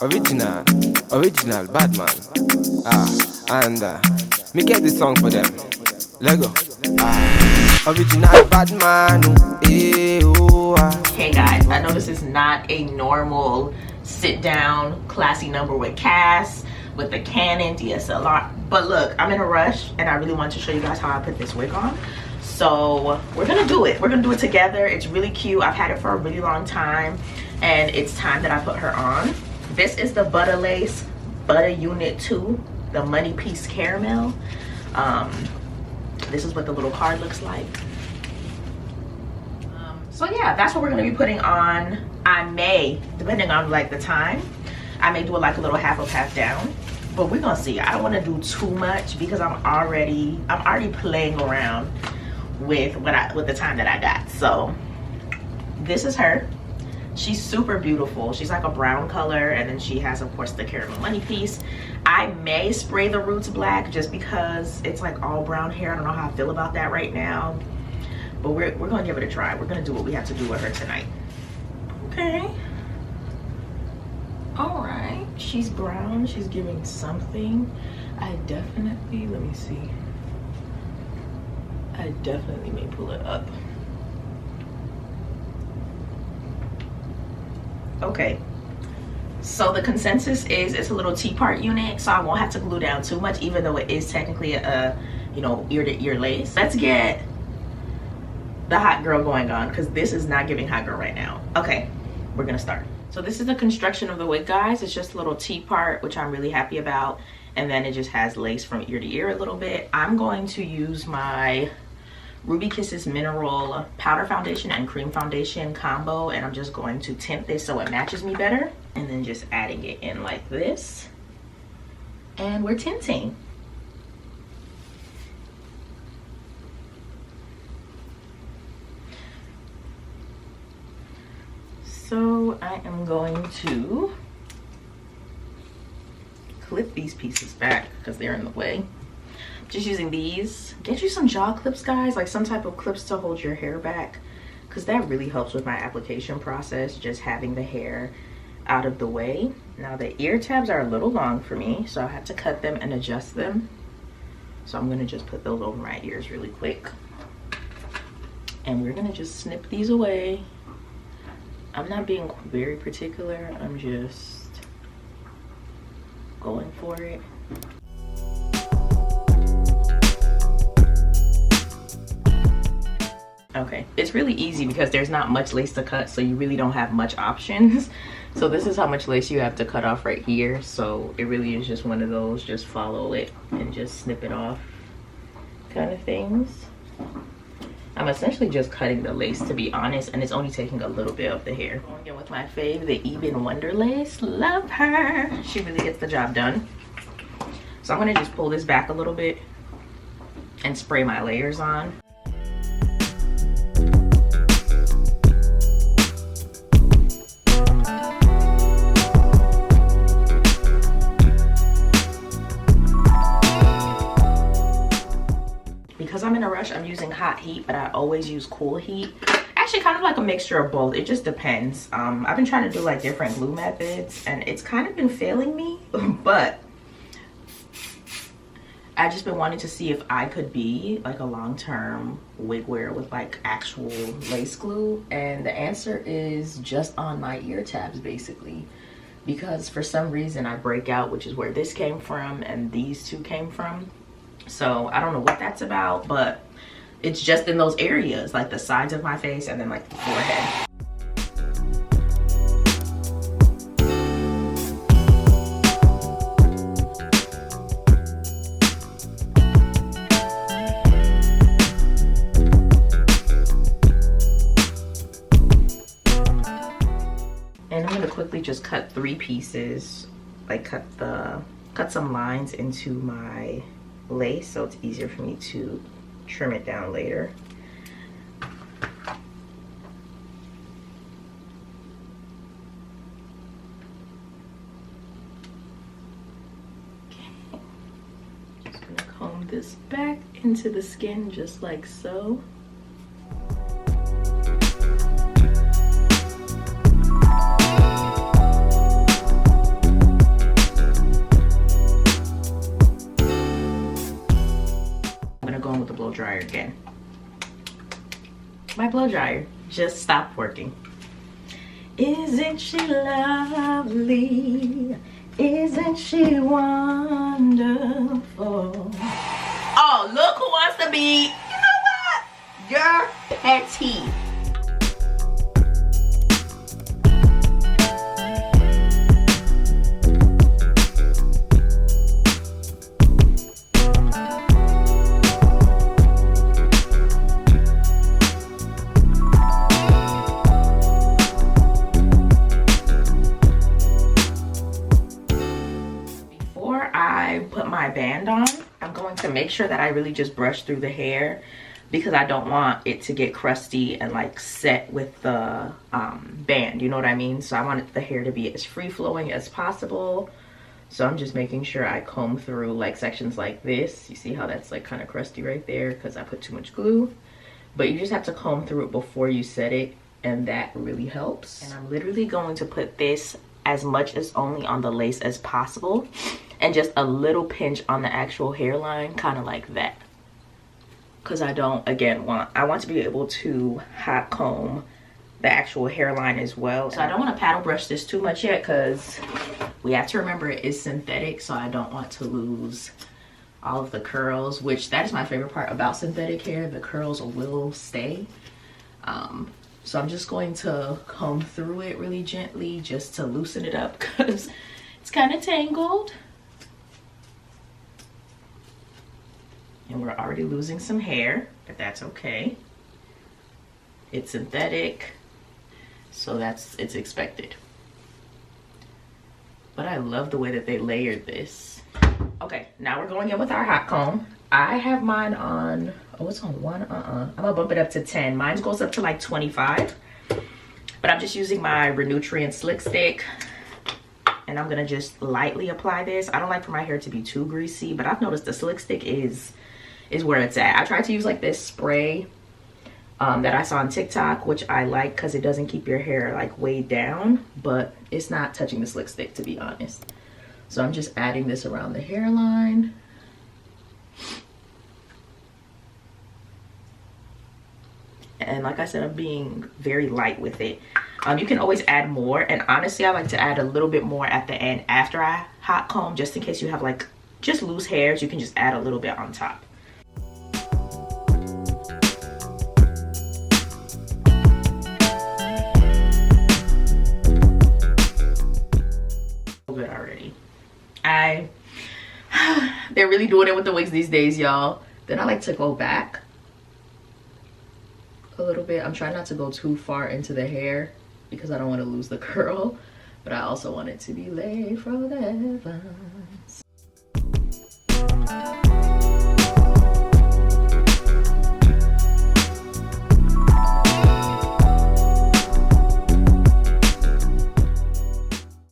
Original bad man. And me get this song for them. Lego. Original bad man. Hey guys, I know this is not a normal sit down classy number with Cass, with the Canon DSLR, but look, I'm in a rush and I really want to show you guys how I put this wig on. So we're gonna do it. We're gonna do it together. It's really cute. I've had it for a really long time and it's time that I put her on. This is the Buttah Lace Buttah Unit 2, the Money Piece Caramel. This is what the little card looks like. So yeah, that's what we're gonna be putting on. I may, depending on like the time, I may do it like a little half up, half down. But we're gonna see. I don't wanna do too much because I'm already playing around with with the time that I got. So this is her. She's super beautiful. She's like a brown color, and then she has, of course, the caramel money piece. I may spray the roots black just because it's like all brown hair. I don't know how I feel about that right now, but we're gonna give it a try. We're gonna do what we have to do with her tonight. Okay. All right. She's brown. She's giving something. I definitely, let me see. I definitely may pull it up. Okay, so the consensus is it's a little T-part unit, so I won't have to glue down too much, even though it is technically a, you know, ear-to-ear lace. Let's get the hot girl going on, because this is not giving hot girl right now. Okay, we're gonna start. So this is the construction of the wig, guys. It's just a little T-part, which I'm really happy about, and then it just has lace from ear to ear a little bit. I'm going to use my Ruby Kisses Mineral Powder Foundation and Cream Foundation combo, and I'm just going to tint this so it matches me better, and then just adding it in like this, and we're tinting. So I am going to clip these pieces back because they're in the way. Just using these. Get you some jaw clips, guys, like some type of clips to hold your hair back, because that really helps with my application process, just having the hair out of the way. Now the ear tabs are a little long for me, so I have to cut them and adjust them. So I'm gonna just put those over my ears really quick, and we're gonna just snip these away. I'm not being very particular, I'm just going for it. Okay, it's really easy because there's not much lace to cut, so you really don't have much options. So this is how much lace you have to cut off right here. So it really is just one of those, just follow it and just snip it off kind of things. I'm essentially just cutting the lace, to be honest, and it's only taking a little bit of the hair. Going in with my fave, the Even Wonder Lace. Love her. She really gets the job done. So I'm gonna just pull this back a little bit and spray my layers on. Because I'm in a rush, I'm using hot heat, but I always use cool heat. Actually, kind of like a mixture of both. It just depends. I've been trying to do like different glue methods, and it's kind of been failing me, but I've just been wanting to see if I could be like a long-term wig wearer with like actual lace glue, and the answer is just on my ear tabs, basically, because for some reason I break out, which is where this came from and these two came from. So I don't know what that's about, but it's just in those areas, like the sides of my face and then like the forehead. And I'm gonna quickly just cut 3 pieces, like cut some lines into my lace so it's easier for me to trim it down later. Okay. Just gonna comb this back into the skin just like so. blow dryer just stopped working. Isn't she lovely? Isn't she wonderful? Oh, look who wants to be, you know what? Your petty. Band on, I'm going to make sure that I really just brush through the hair because I don't want it to get crusty and like set with the band, you know what I mean? So I want the hair to be as free flowing as possible. So I'm just making sure I comb through like sections like this. You see how that's like kind of crusty right there because I put too much glue, but you just have to comb through it before you set it, and that really helps. And I'm literally going to put this as much as only on the lace as possible, and just a little pinch on the actual hairline, kind of like that, because I don't, again, I want to be able to hot comb the actual hairline as well. So I don't want to paddle brush this too much yet because we have to remember it is synthetic, so I don't want to lose all of the curls, which that is my favorite part about synthetic hair. The curls will stay. So I'm just going to comb through it really gently just to loosen it up because it's kind of tangled. And we're already losing some hair, but that's okay. It's synthetic, so it's expected. But I love the way that they layered this. Okay, now we're going in with our hot comb. I have mine on, oh, it's on 1, I'm gonna bump it up to 10. Mine goes up to like 25, but I'm just using my Renutrient Slick Stick, and I'm gonna just lightly apply this. I don't like for my hair to be too greasy, but I've noticed the Slick Stick is where it's at. I tried to use like this spray that I saw on TikTok, which I like because it doesn't keep your hair like weighed down, but it's not touching the Slick Stick, to be honest. So I'm just adding this around the hairline. And like I said, I'm being very light with it. You can always add more, and honestly I like to add a little bit more at the end after I hot comb, just in case you have like just loose hairs. You can just add a little bit on top. Good already. They're really doing it with the wigs these days, y'all. Then I like to go back a little bit. I'm trying not to go too far into the hair because I don't want to lose the curl, but I also want it to be laid forever.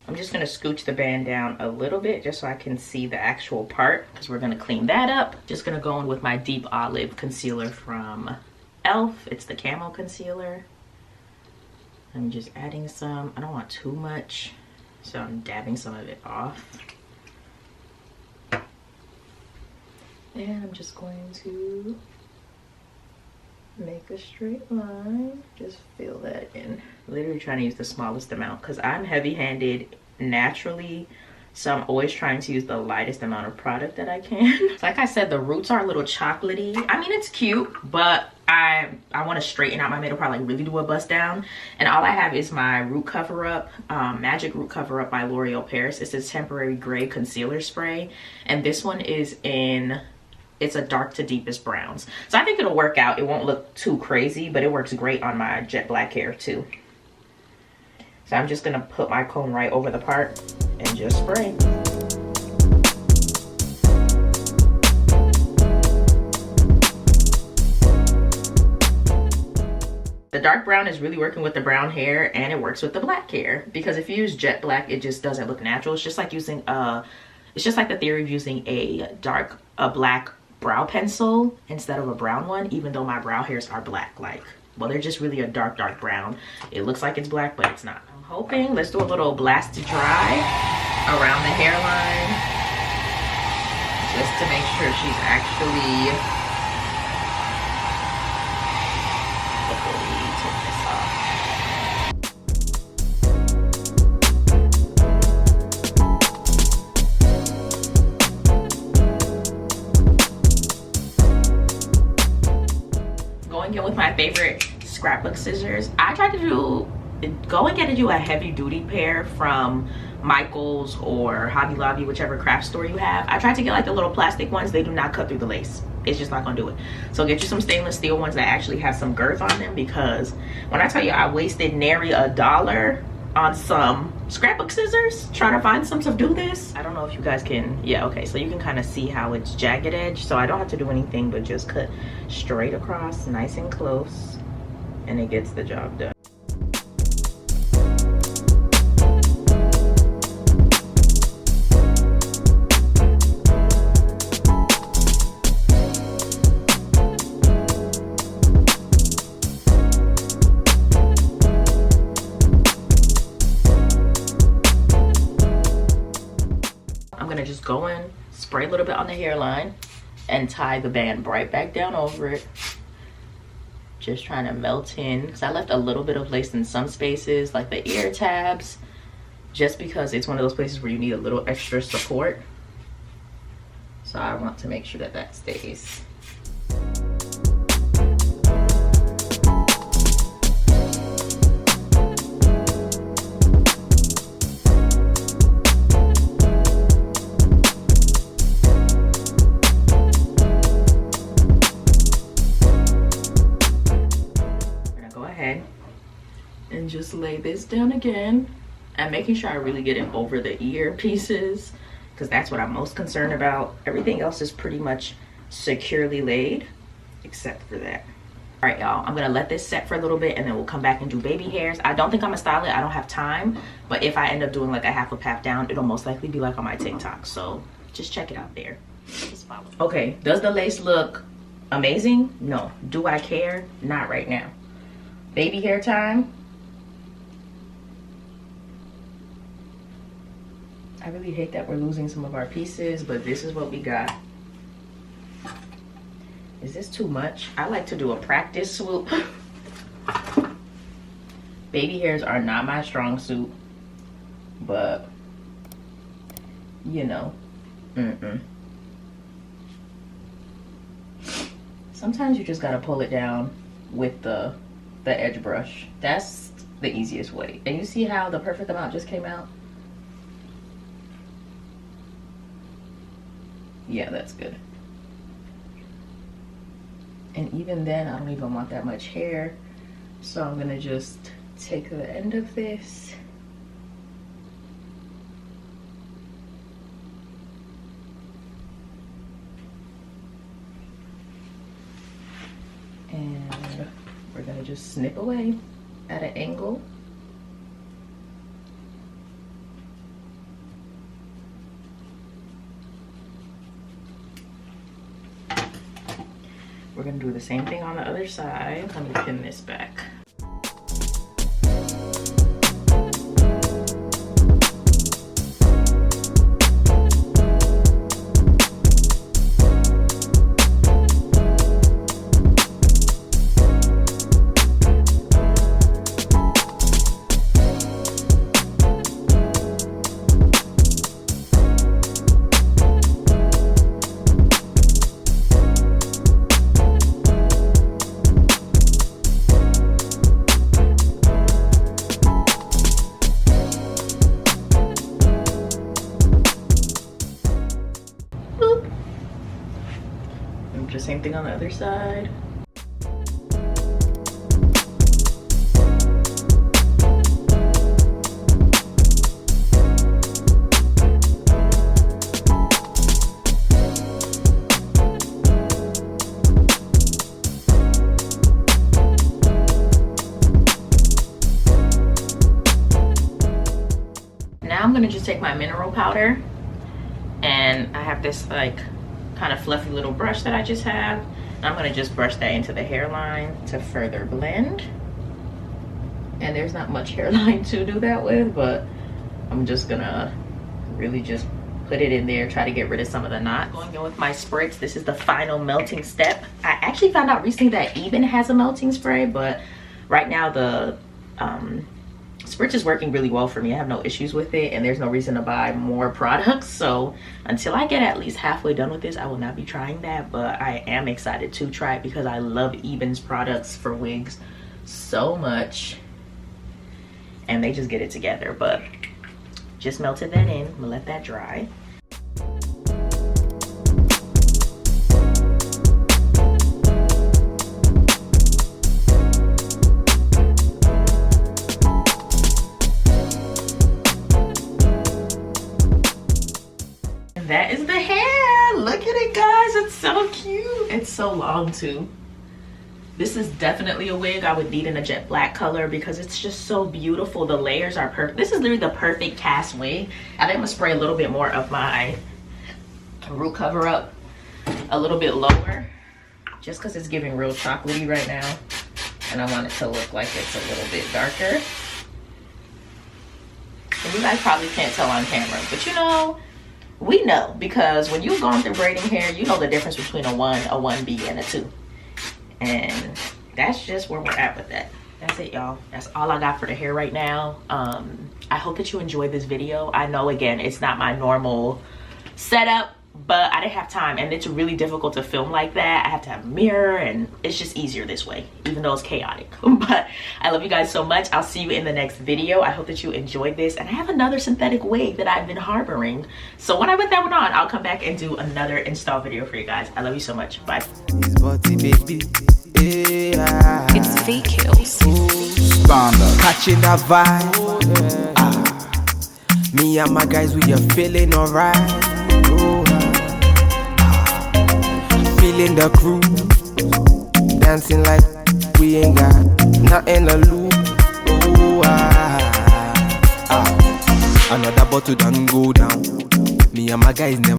I'm just gonna scooch the band down a little bit just so I can see the actual part, because we're gonna clean that up. Just gonna go in with my Deep Olive concealer from e.l.f. It's the camo concealer. I'm just adding some. I don't want too much, so I'm dabbing some of it off. And I'm just going to make a straight line. Just fill that in. Literally trying to use the smallest amount because I'm heavy-handed naturally, so I'm always trying to use the lightest amount of product that I can. Like I said, the roots are a little chocolatey. I mean, it's cute, but I want to straighten out my middle part, like really do a bust down. And all I have is my root cover up, Magic Root Cover Up by L'Oreal Paris. It's a temporary gray concealer spray, and this one is it's a dark to deepest browns. So I think it'll work out. It won't look too crazy, but it works great on my jet black hair too. So I'm just gonna put my comb right over the part and just spray. The dark brown is really working with the brown hair, and it works with the black hair, because if you use jet black, it just doesn't look natural. It's just like using it's just like the theory of using a black brow pencil instead of a brown one, even though my brow hairs are black. Like, well, they're just really a dark brown. It looks like it's black, but it's not. I'm hoping, let's do a little blast to dry around the hairline, just to make sure she's actually, before we favorite scrapbook scissors. I tried to go and get you a heavy duty pair from Michael's or Hobby Lobby, whichever craft store you have. I tried to get like the little plastic ones. They do not cut through the lace. It's just not gonna do it. So get you some stainless steel ones that actually have some girth on them, because when I tell you I wasted nary $1 on some scrapbook scissors trying to find some to do this. I don't know if you guys can, yeah, okay, so you can kind of see how it's jagged edge, so I don't have to do anything but just cut straight across, nice and close, and it gets the job done. Just go in, spray a little bit on the hairline, and tie the band right back down over it. Just trying to melt in, because I left a little bit of lace in some spaces, like the ear tabs, just because it's one of those places where you need a little extra support. So I want to make sure that that stays. And just lay this down again, and making sure I really get it over the ear pieces, because that's what I'm most concerned about. Everything else is pretty much securely laid except for that. All right, y'all, I'm gonna let this set for a little bit and then we'll come back and do baby hairs. I don't think I'm gonna style it, I don't have time, but if I end up doing like a half up, half down, it'll most likely be like on my TikTok, so just check it out there. Just follow. Okay, does the lace look amazing? No. Do I care? Not right now. Baby hair time. I really hate that we're losing some of our pieces, but this is what we got. Is this too much? I like to do a practice swoop. Baby hairs are not my strong suit, but you know, sometimes you just gotta pull it down with the edge brush. That's the easiest way. And you see how the perfect amount just came out? Yeah, that's good. And even then, I don't even want that much hair. So I'm gonna just take the end of this and we're gonna just snip away at an angle. We're gonna do the same thing on the other side. Let me pin this back. Same thing on the other side. Now I'm gonna just take my mineral powder, and I have this like kind of fluffy little brush that I just have. And I'm gonna just brush that into the hairline to further blend. And there's not much hairline to do that with, but I'm just gonna really just put it in there, try to get rid of some of the knots. Going in with my spritz, this is the final melting step. I actually found out recently that Eben has a melting spray, but right now the spritz Spritz is working really well for me. I have no issues with it, and there's no reason to buy more products. So until I get at least halfway done with this, I will not be trying that. But I am excited to try it because I love Eben's products for wigs so much, and they just get it together. But just melted that in. I'm gonna let that dry. That is the hair. Look at it, guys. It's so cute. It's so long too. This is definitely a wig I would need in a jet black color because it's just so beautiful. The layers are perfect. This is literally the perfect cast wig. I think I'm gonna spray a little bit more of my root cover up a little bit lower, just because it's giving real chocolatey right now, and I want it to look like it's a little bit darker. And you guys probably can't tell on camera, but you know, we know, because when you've gone through braiding hair, you know the difference between a 1, a 1B, and a 2. And that's just where we're at with that. That's it, y'all. That's all I got for the hair right now. I hope that you enjoyed this video. I know, again, it's not my normal setup, but I didn't have time, and it's really difficult to film like that. I have to have a mirror, and it's just easier this way, even though it's chaotic. But I love you guys so much. I'll see you in the next video. I hope that you enjoyed this, and I have another synthetic wig that I've been harboring. So when I put that one on, I'll come back and do another install video for you guys. I love you so much. Bye. It's V-Kills. Catching that vibe. Me and my guys, we are feeling alright. Feeling the groove, dancing like we ain't got nothing to lose. Another bottle done go down. Me and my guys never